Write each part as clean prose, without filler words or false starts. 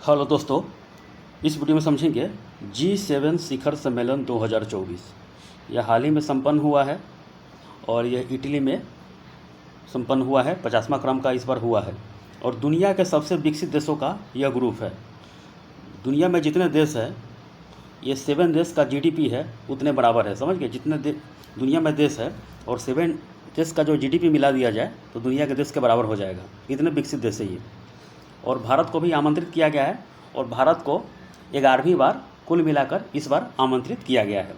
Hello दोस्तों, इस video में समझेंगे G7 शिखर सम्मेलन 2024। यह हाल ही में संपन्न हुआ है और यह इटली में संपन्न हुआ है। 50वां क्रम का इस बार हुआ है और दुनिया के सबसे विकसित देशों का यह ग्रुप है। दुनिया में जितने देश हैं, ये 7 देश का GDP है उतने बराबर है। समझ गए? जितने दुनिया में देश है और 7 देश का जो GDP मिला दिया जाए तो दुनिया के देश के बराबर हो जाएगा। इतने विकसित देश है ये। और भारत को भी आमंत्रित किया गया है और भारत को 11वीं बार कुल मिलाकर इस बार आमंत्रित किया गया है।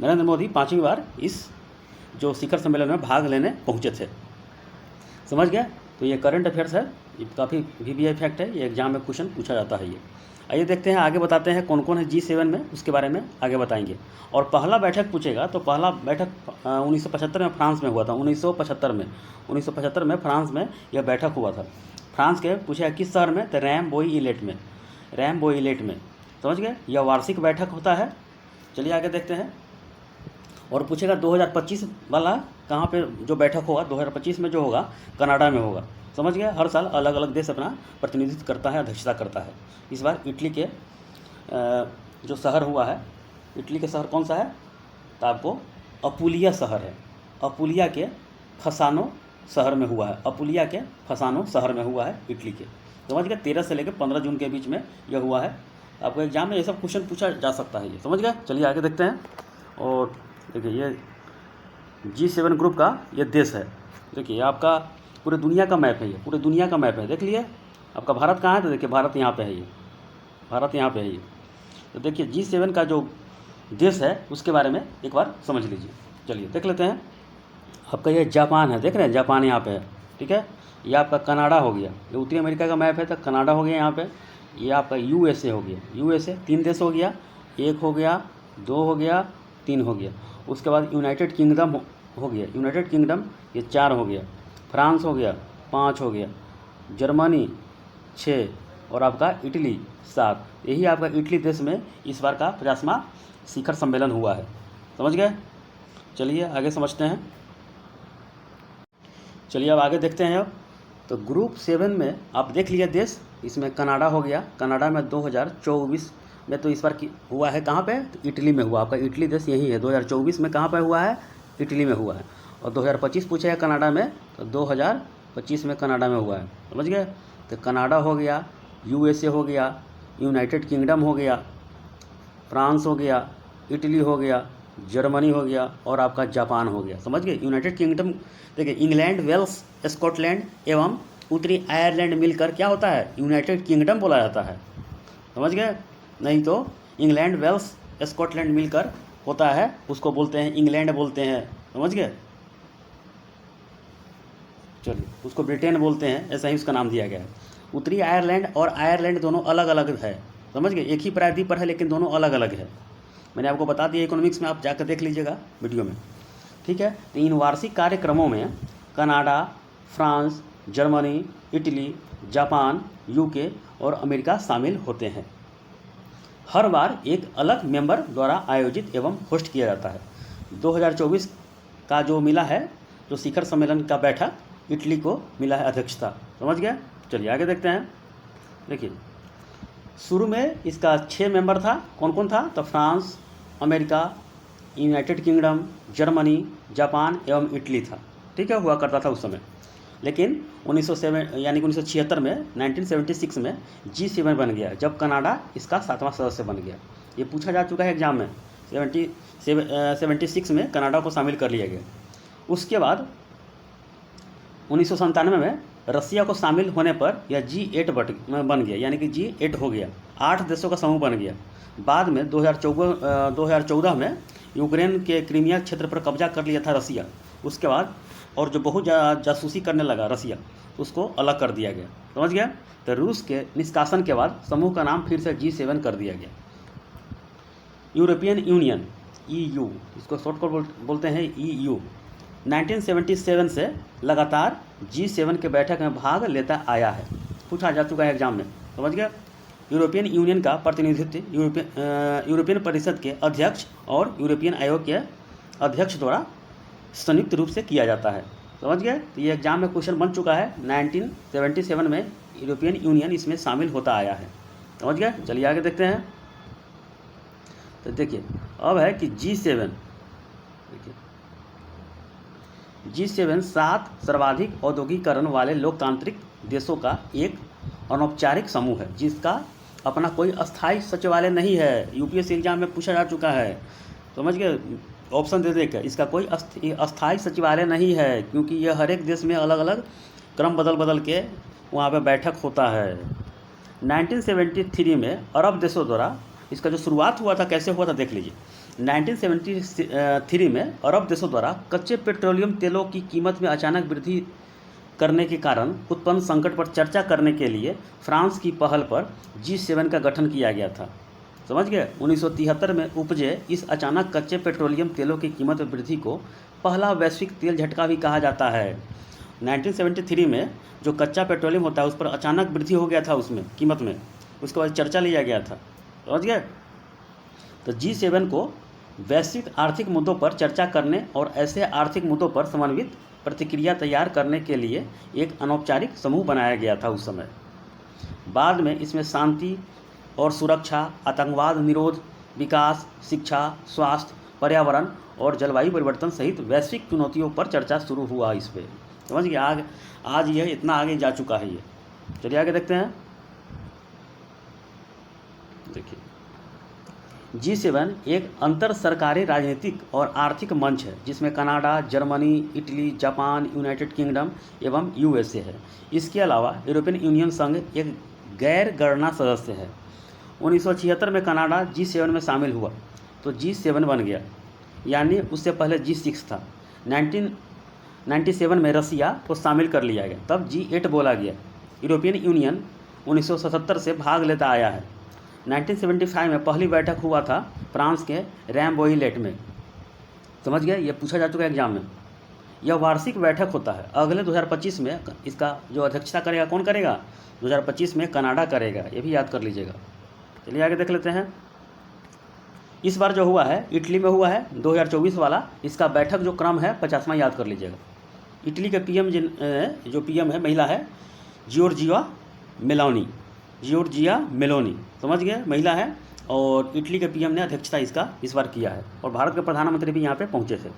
नरेंद्र मोदी 5वीं बार इस जो शिखर सम्मेलन में भाग लेने पहुंचे थे। समझ गया? तो ये करंट अफेयर्स है, ये काफ़ी VBI फैक्ट है, ये एग्जाम में क्वेश्चन पूछा जाता है ये। आइए देखते हैं, आगे बताते हैं कौन कौन है G7 में, उसके बारे में आगे बताएंगे। और पहला बैठक पूछेगा तो पहला बैठक 1975 में फ्रांस में हुआ था। 1975 में फ्रांस में यह बैठक हुआ था। फ्रांस के पूछेगा किस शहर में? तो रैम्बोइलेट में। समझ गए? यह वार्षिक बैठक होता है। चलिए आगे देखते हैं। और पूछेगा 2025 वाला कहाँ पे जो बैठक होगा, 2025 में जो होगा कनाडा में होगा। समझ गए? हर साल अलग अलग देश अपना प्रतिनिधित्व करता है, अध्यक्षता करता है। इस बार इटली के जो शहर हुआ है, इटली के शहर कौन सा है? तो आपको अपुलिया शहर है। अपुलिया के फसानो शहर में हुआ है। अपुलिया के फसानो शहर में हुआ है इटली के। समझ गए? 13 से लेकर 15 जून के बीच में यह हुआ है। आपको एग्जाम में ये सब क्वेश्चन पूछा जा सकता है ये। समझ गए? चलिए आगे देखते हैं। और देखिए ये G7 ग्रुप का ये देश है। देखिए आपका पूरे दुनिया का मैप है, ये पूरे दुनिया का मैप है। देख लिए आपका भारत कहाँ है? तो देखिए भारत यहाँ पे है, ये भारत यहाँ पे है ये। तो देखिए G7 का जो देश है उसके बारे में एक बार समझ लीजिए। चलिए देख लेते हैं। आपका ये जापान है, देख रहे हैं? जापान यहाँ पे है, ठीक है। ये आपका कनाडा हो गया, ये उत्तरी अमेरिका का मैप है तो कनाडा हो गया यहाँ पे। ये आपका USA हो गया, USA 3 देश हो गया, 1 हो गया, 2 हो गया, 3 हो गया। उसके बाद यूनाइटेड किंगडम हो गया, यूनाइटेड किंगडम ये 4 हो गया। फ्रांस हो गया, 5 हो गया। जर्मनी 6 और आपका इटली 7। यही आपका इटली देश में इस बार का 50वां शिखर सम्मेलन हुआ है। समझ गए? चलिए आगे समझते हैं। चलिए अब आगे देखते हैं। अब तो ग्रुप 7 में आप देख लिया देश, इसमें कनाडा हो गया। कनाडा में 2024 में तो इस बार हुआ है कहाँ पे? तो इटली में हुआ। आपका इटली देश यही है। 2024 में कहाँ पे हुआ है? इटली में हुआ है। और 2025 पूछा है कनाडा में, तो 2025 में कनाडा में हुआ है। समझ गए? तो कनाडा हो गया, USA हो गया, यूनाइटेड किंगडम हो गया, फ्रांस हो गया, इटली हो गया, जर्मनी हो गया और आपका जापान हो गया। समझ गए? यूनाइटेड किंगडम देखिए, इंग्लैंड, वेल्स, स्कॉटलैंड एवं उत्तरी आयरलैंड मिलकर क्या होता है? यूनाइटेड किंगडम बोला जाता है। समझ गए? नहीं तो इंग्लैंड, वेल्स, स्कॉटलैंड मिलकर होता है, उसको बोलते हैं इंग्लैंड बोलते हैं। समझ गए? चलिए उसको ब्रिटेन बोलते हैं, ऐसा ही उसका नाम दिया गया है। उत्तरी आयरलैंड और आयरलैंड दोनों अलग अलग है। समझ गए? एक ही प्रायद्वीप पर है लेकिन दोनों अलग अलग है। मैंने आपको बता दिया इकोनॉमिक्स में, आप जाकर देख लीजिएगा वीडियो में, ठीक है। तो इन वार्षिक कार्यक्रमों में Canada, France, Germany, Italy, Japan, UK और अमेरिका शामिल होते हैं। हर बार एक अलग मेंबर द्वारा आयोजित एवं होस्ट किया जाता है। 2024 का जो मिला है, जो शिखर सम्मेलन का बैठक, इटली को मिला है अध्यक्षता। समझ गया? चलिए आगे देखते हैं। देखिए शुरू में इसका 6 मेंबर था। कौन कौन था? तो France, America, United kingdom, Germany, Japan एवं इटली था। ठीक है, हुआ करता था उस समय। लेकिन 1976 में 1976 में G7 बन गया, जब कनाडा इसका 7वां सदस्य बन गया। ये पूछा जा चुका है एग्जाम में। 76 में कनाडा को शामिल कर लिया गया। उसके बाद 1997 में रसिया को शामिल होने पर यह G8 बन गया, यानी कि G8 हो गया। 8 देशों का समूह बन गया। बाद में 2014 में यूक्रेन के क्रीमिया क्षेत्र पर कब्जा कर लिया था रसिया। उसके बाद और जो बहुत जासूसी करने लगा रसिया, उसको अलग कर दिया गया। समझ गया? तो रूस के निष्कासन के बाद समूह का नाम फिर से G7 कर दिया गया। यूरोपियन यूनियन EU, इसको शॉर्टकट बोलते हैं EU, 1977 से लगातार G7 के बैठक में भाग लेता आया है। पूछा जा चुका है एग्जाम में। समझ गया? यूरोपियन यूनियन का प्रतिनिधित्व यूरोपियन परिषद के अध्यक्ष और यूरोपियन आयोग के अध्यक्ष द्वारा संयुक्त रूप से किया जाता है। समझ गए? तो ये एग्जाम में क्वेश्चन बन चुका है। 1977 में यूरोपियन यूनियन इसमें शामिल होता आया है। समझ गए। चलिए आगे देखते हैं। तो देखिए अब है कि G7, देखिए G7 7 सर्वाधिक औद्योगिकरण वाले लोकतांत्रिक देशों का एक अनौपचारिक समूह है जिसका अपना कोई अस्थायी सचिवालय नहीं है। यूपीएससी एग्जाम में पूछा जा चुका है, समझ गए, ऑप्शन दे देकर। इसका कोई अस्थायी सचिवालय नहीं है क्योंकि यह हर एक देश में अलग अलग क्रम बदल के वहाँ पे बैठक होता है। 1973 में अरब देशों द्वारा इसका जो शुरुआत हुआ था, कैसे हुआ था देख लीजिए। 1973 में अरब देशों द्वारा कच्चे पेट्रोलियम तेलों की कीमत में अचानक वृद्धि करने के कारण उत्पन्न संकट पर चर्चा करने के लिए फ्रांस की पहल पर G7 का गठन किया गया था, समझ गए। 1973 में उपजे इस अचानक कच्चे पेट्रोलियम तेलों की कीमत में वृद्धि को पहला वैश्विक तेल झटका भी कहा जाता है। 1973 में जो कच्चा पेट्रोलियम होता है उस पर अचानक वृद्धि हो गया था उसमें कीमत में, उसके बाद चर्चा लिया गया था, समझ गए। तो G7 को वैश्विक आर्थिक मुद्दों पर चर्चा करने और ऐसे आर्थिक मुद्दों पर समन्वित प्रतिक्रिया तैयार करने के लिए एक अनौपचारिक समूह बनाया गया था उस समय। बाद में इसमें शांति और सुरक्षा, आतंकवाद निरोध, विकास, शिक्षा, स्वास्थ्य, पर्यावरण और जलवायु परिवर्तन सहित वैश्विक चुनौतियों पर चर्चा शुरू हुआ इस पर, समझ गए। आज यह इतना आगे जा चुका है ये। चलिए आगे देखते हैं। देखिए G7 एक अंतर सरकारी राजनीतिक और आर्थिक मंच है जिसमें Canada, Germany, Italy, Japan, United kingdom एवं USA है। इसके अलावा यूरोपियन यूनियन संघ एक गैर गणना सदस्य है। 1976 में कनाडा G7 में शामिल हुआ तो G7 बन गया, यानी उससे पहले G6 था। 1997 में रसिया को शामिल कर लिया गया, तब G8 बोला गया। यूरोपियन यूनियन 1977 से भाग लेता आया है। 1975 में पहली बैठक हुआ था फ्रांस के रैम्बोइलेट में, समझ गए। ये पूछा जा चुका है एग्जाम में। यह वार्षिक बैठक होता है। अगले 2025 में इसका जो अध्यक्षता करेगा कौन करेगा? 2025 में कनाडा करेगा, ये भी याद कर लीजिएगा। चलिए आगे देख लेते हैं। इस बार जो हुआ है इटली में हुआ है 2024 वाला। इसका बैठक जो क्रम है 50वां याद कर लीजिएगा। इटली के पीएम जो पीएम है महिला है जियोर्जिया मेलोनी, समझ गए, महिला है। और इटली के पीएम ने अध्यक्षता इसका इस बार किया है और भारत के प्रधानमंत्री भी यहाँ पे पहुँचे थे।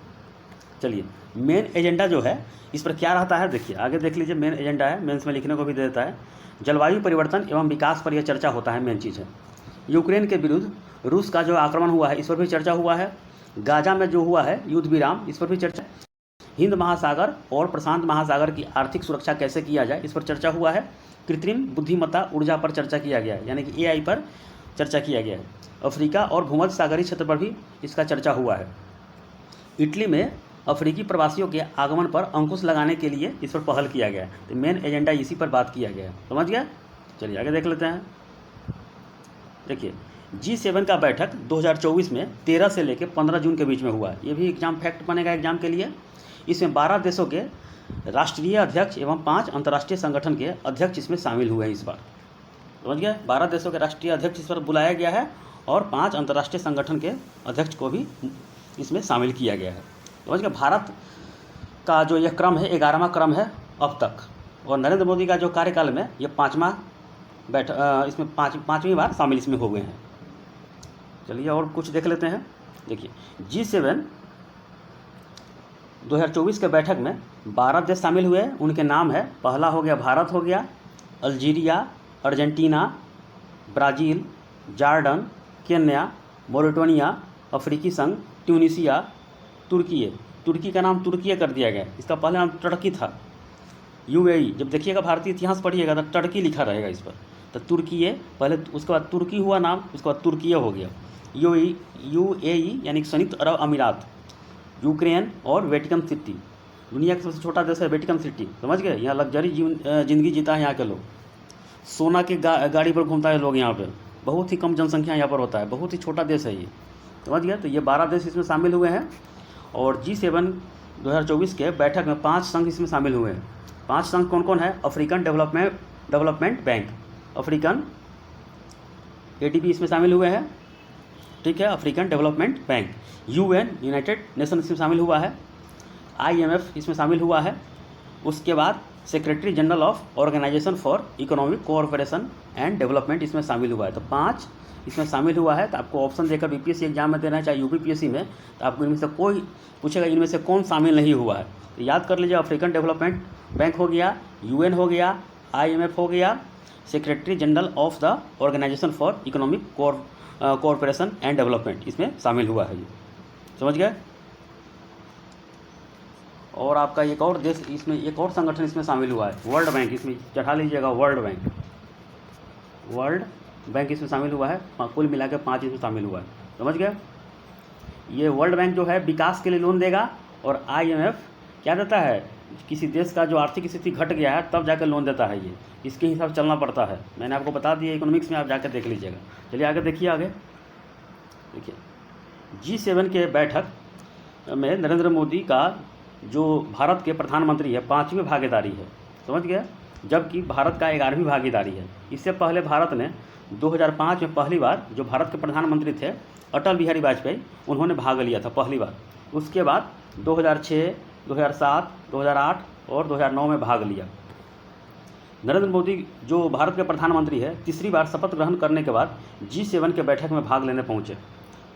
चलिए मेन एजेंडा जो है इस पर क्या रहता है देखिए, आगे देख लीजिए। मेन एजेंडा है, मेंस में लिखने को भी दे देता है। जलवायु परिवर्तन एवं विकास पर यह चर्चा होता है, मेन चीज़ है। यूक्रेन के विरुद्ध रूस का जो आक्रमण हुआ है इस पर भी चर्चा हुआ है। गाजा में जो हुआ है युद्ध विराम, इस पर भी चर्चा। हिंद महासागर और प्रशांत महासागर की आर्थिक सुरक्षा कैसे किया जाए इस पर चर्चा हुआ है। कृत्रिम बुद्धिमत्ता ऊर्जा पर चर्चा किया गया है, यानी कि AI पर चर्चा किया गया है। अफ्रीका और भूमध्य सागरीय क्षेत्र पर भी इसका चर्चा हुआ है। इटली में अफ्रीकी प्रवासियों के आगमन पर अंकुश लगाने के लिए इस पर पहल किया गया है। तो मेन एजेंडा इसी पर बात किया गया है, समझ गया। चलिए आगे देख लेते हैं। देखिए G7 का बैठक 2024 में 13 से लेकर 15 जून के बीच में हुआ है। ये भी एग्जाम फैक्ट बनेगा एग्जाम के लिए। इसमें 12 देशों के राष्ट्रीय अध्यक्ष एवं 5 अंतर्राष्ट्रीय संगठन के अध्यक्ष इसमें शामिल हुए हैं इस बार, समझ गए। 12 देशों के राष्ट्रीय अध्यक्ष इस पर बुलाया गया है और 5 अंतर्राष्ट्रीय संगठन के अध्यक्ष को भी इसमें शामिल किया गया है, समझ गए। भारत का जो यह क्रम है 11वां क्रम है अब तक, और नरेंद्र मोदी का जो कार्यकाल में ये 5वां इसमें पाँचवीं बार शामिल इसमें हो गए हैं। चलिए और कुछ देख लेते हैं। देखिए G7 2024 के बैठक में 12 देश शामिल हुए। उनके नाम है, पहला हो गया भारत हो गया, Algeria, Argentina, Brazil, Jordan, Kenya, Mauritania, अफ्रीकी संघ, ट्यूनीशिया, तुर्की का नाम तुर्की कर दिया गया। इसका पहले नाम टर्की था। UAE, जब देखिएगा भारतीय इतिहास पढ़िएगा तो टर्की लिखा रहेगा इस पर। तो तुर्की पहले, उसके बाद तुर्की हुआ नाम, उसके बाद तुर्की हो गया। UAE यानी संयुक्त अरब अमीरात, यूक्रेन और वेटिकन सिटी। दुनिया का सबसे छोटा देश है वेटिकन सिटी, समझ गए। यहाँ लग्जरी जिंदगी जीता है यहाँ के लोग। सोना के गाड़ी पर घूमता है लोग यहाँ पे। बहुत ही कम जनसंख्या यहाँ पर होता है, बहुत ही छोटा देश है ये, समझ गए। तो ये 12 देश इसमें शामिल हुए हैं। और G7 2024 के बैठक में 5 संघ इसमें शामिल हुए हैं। 5 संघ कौन कौन है? African development bank, African ADB इसमें शामिल हुए हैं, ठीक है, African development bank. UN United nation इसमें शामिल हुआ है। IMF इसमें शामिल हुआ है। उसके बाद secretary general of organization for economic cooperation and development इसमें शामिल हुआ है। तो 5 इसमें शामिल हुआ है। तो आपको ऑप्शन देकर बीपीएससी एग्जाम में देना है, चाहे यूपीपीएससी में, तो आपको इनमें से कोई पूछेगा इनमें से कौन शामिल नहीं हुआ है। तो याद कर लीजिए, अफ्रीकन डेवलपमेंट बैंक हो गया, यूएन हो गया, आईएमएफ हो गया, secretary general of the organization for economic cooperation and development इसमें शामिल हुआ है। ये समझ गए। और आपका एक और देश इसमें, एक और संगठन इसमें शामिल हुआ है, वर्ल्ड बैंक। इसमें चढ़ा लीजिएगा, वर्ल्ड बैंक। वर्ल्ड बैंक इसमें शामिल हुआ है। कुल मिला के 5 इसमें शामिल हुआ है। समझ गए। ये वर्ल्ड बैंक जो है विकास के लिए लोन देगा, और आईएमएफ क्या देता है, किसी देश का जो आर्थिक स्थिति घट गया है तब जाकर लोन देता है। ये इसके हिसाब से चलना पड़ता है। मैंने आपको बता दिया इकोनॉमिक्स में, आप जाकर देख लीजिएगा। चलिए आगे देखिए। आगे देखिए, G7 के बैठक में नरेंद्र मोदी का जो भारत के प्रधानमंत्री है 5वीं भागीदारी है। समझ गए। जबकि भारत का 11वीं भागीदारी है। इससे पहले भारत ने 2005 में पहली बार, जो भारत के प्रधानमंत्री थे अटल बिहारी वाजपेयी, उन्होंने भाग लिया था पहली बार। उसके बाद 2006, 2007, 2008 और 2009 में भाग लिया। नरेंद्र मोदी जो भारत के प्रधानमंत्री है, तीसरी बार शपथ ग्रहण करने के बाद G7 के बैठक में भाग लेने पहुँचे।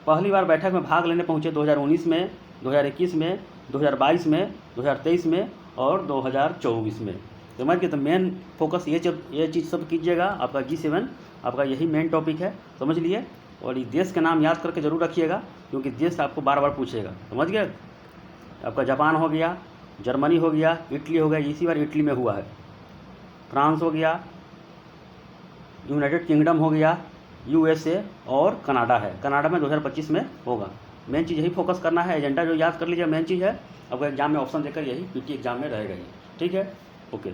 पहली बार बैठक में भाग लेने पहुँचे 2019 में, 2021 में, 2022 में, 2023 में और 2024 में। समझ गए। तो मेन फोकस ये चीज़ सब कीजिएगा। आपका G7 आपका यही मेन टॉपिक है, समझ लिए। और ये देश के नाम याद करके ज़रूर रखिएगा, क्योंकि देश आपको बार बार पूछेगा। समझ गए। आपका जापान हो गया, जर्मनी हो गया, इटली हो गया, इसी बार इटली में हुआ है। फ्रांस हो गया, यूनाइटेड किंगडम हो गया, USA और कनाडा है। कनाडा में 2025 में होगा। मेन चीज़ यही फोकस करना है। एजेंडा जो याद कर लीजिए, मेन चीज़ है। आपको एग्जाम में ऑप्शन देकर यही PT एग्जाम में रहेगा ये। ठीक है, ओके।